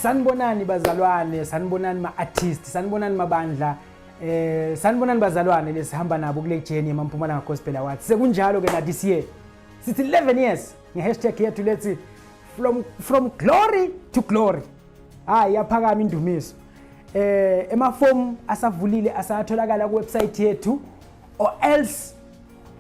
Sanibonani bazalwane, sanibonani ma-artist, sanibonani mabandla, sanibonani bazalwane lesihamba nabo kule journey yamaMpumalanga Gospel Awards. Sekunjalo ke na this year. Sithi 11 years. Nge-hashtag yethu lethi from glory to glory. Hayi yaphakama indumiso. Emaform asavulile asatholakala ku website yethu or else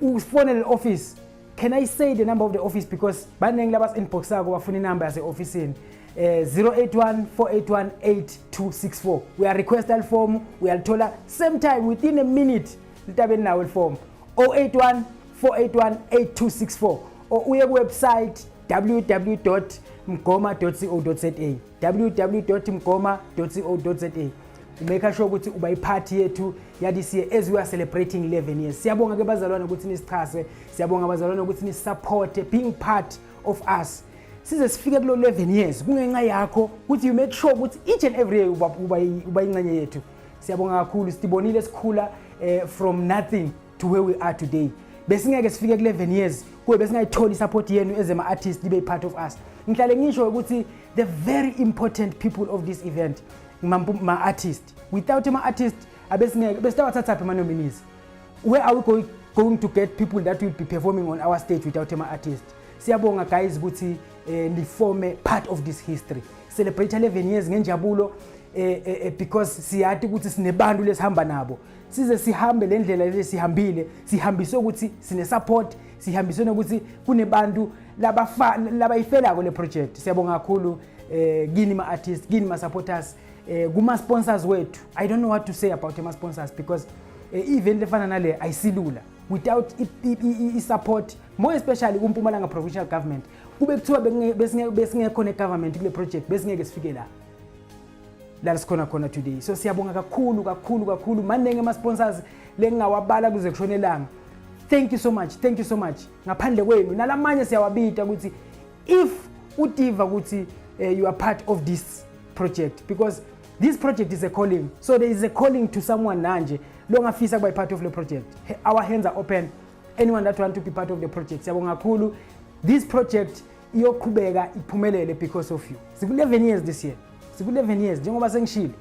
ufonele office. Can I say the number of the office because baningi labas inbox yako bafuna inamba yase office 081-481-8264. We are request al form, we are told same time within a minute litabeni nawo form 081-481-8264 or uye ku website www.mgoma.co.za www.mgoma.co.za. Make sure ukuthi uba iphathi yethu ya this year as we are celebrating 11 years. Siyabonga ke bazalwane ukuthi nisichase, siyabonga bazalwane ukuthi nisupport being part of us. Size sifike kulo 11 years kungenxa yakho ukuthi you make sure ukuthi each and every year uba ingxenye yethu. Siyabonga kakhulu sitibonile sikhula from nothing to where we are today. Besingeke sifike ku 11 years kube besingayithola support yenu as ama artists be part of us. Ngihlale ngisho ukuthi the very important people of this event ma artist. Without ma artist abesingeke besitawathatha phi ma nominees. Where are we going to get people that will be performing on our stage without ma artist? Siyabonga guys ukuthi ni form part of this history. Celebrate 11 years ngenjabulo because siyathi ukuthi sinebantu lesihamba nabo. Size sihambe lendlela lesihambile, sihambise ukuthi sine support, sihambise ukuthi kunebantu labayifela le project. Siyabonga kakhulu kini ma artists, kini ma supporters, kuma sponsors wethu. I don't know what to say about ma sponsors because even lefana nale ayisilula. Without support, more especially kuMpumalanga provincial government, kube kuthiwa besingekho ne government kule project besingeke sifike la. La sikhona today. So siyabonga kakhulu manenge ama sponsors lengawabala kuze kushonelanga. Thank you so much. Ngaphandle kwenu nalamanye siyawabita ukuthi if utiva ukuthi you are part of this project because this project is a calling. So there is a calling to someone nanje longafisa kuba part of the project. Our hands are open. Anyone that want to be part of the project. Siyabonga kakhulu. This project iyoqhubeka iphumelele because of you. Siku 11 years this year. Siku 11 years njengoba sengishilo.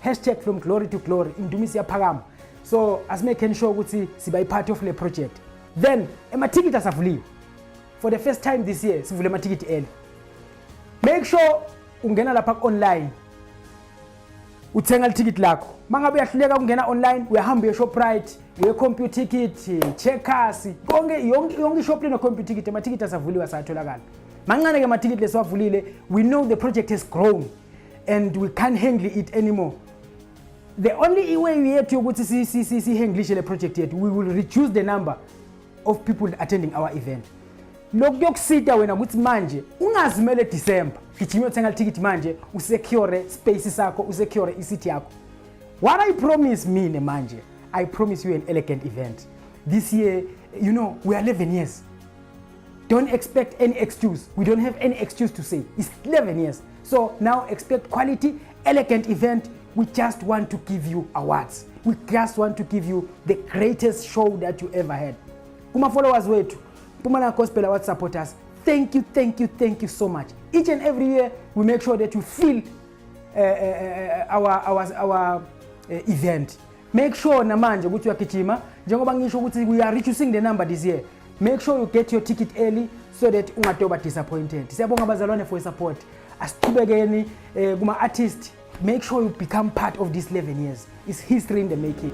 Hashtag from glory to glory. Indumisi yaphakama. So asimake sure ukuthi siba part of the project. Then ematikiti asavuliwe. For the first time this year sivule ematikiti early. Make sure ungena lapha online. Uthenga ticket lakho. Mangabe uyahluleka ukungena online, uyahamba eShoprite, uye-Compute Ticket, Checkers, konke yonke ishop leno Compute Ticket, ama-ticket asavuliwe asatholakala. Mancane ke ama-ticket leswavulile, we know the project has grown and we can't handle it anymore. The only way yethu ukuthi si-handle le project yethu, we will reduce the number of people attending our event. Lokho kuyokusita wena ukuthi manje ungazimele December gijima uthenga ticket manje usecure space sakho usecure isiti yakho. What I promise mina manje, I promise you an elegant event. This year, you know, we are 11 years. Don't expect any excuse. We don't have any excuse to say. It's 11 years. So now expect quality, elegant event. We just want to give you awards. We just want to give you the greatest show that you ever had. Kuma followers wetu, Mpumalanga Gospel Awards supporters, thank you so much. Each and every year, we make sure that you feel our event. Make sure namanje ukuthi uyagijima njengoba ngisho ukuthi we are reducing the number this year. Make sure you get your ticket early so that ungatoba disappointed. Siyabonga bazalwane for support. Asiqhubekeni kuma artists. Make sure you become part of this 11 years. It's history in the making.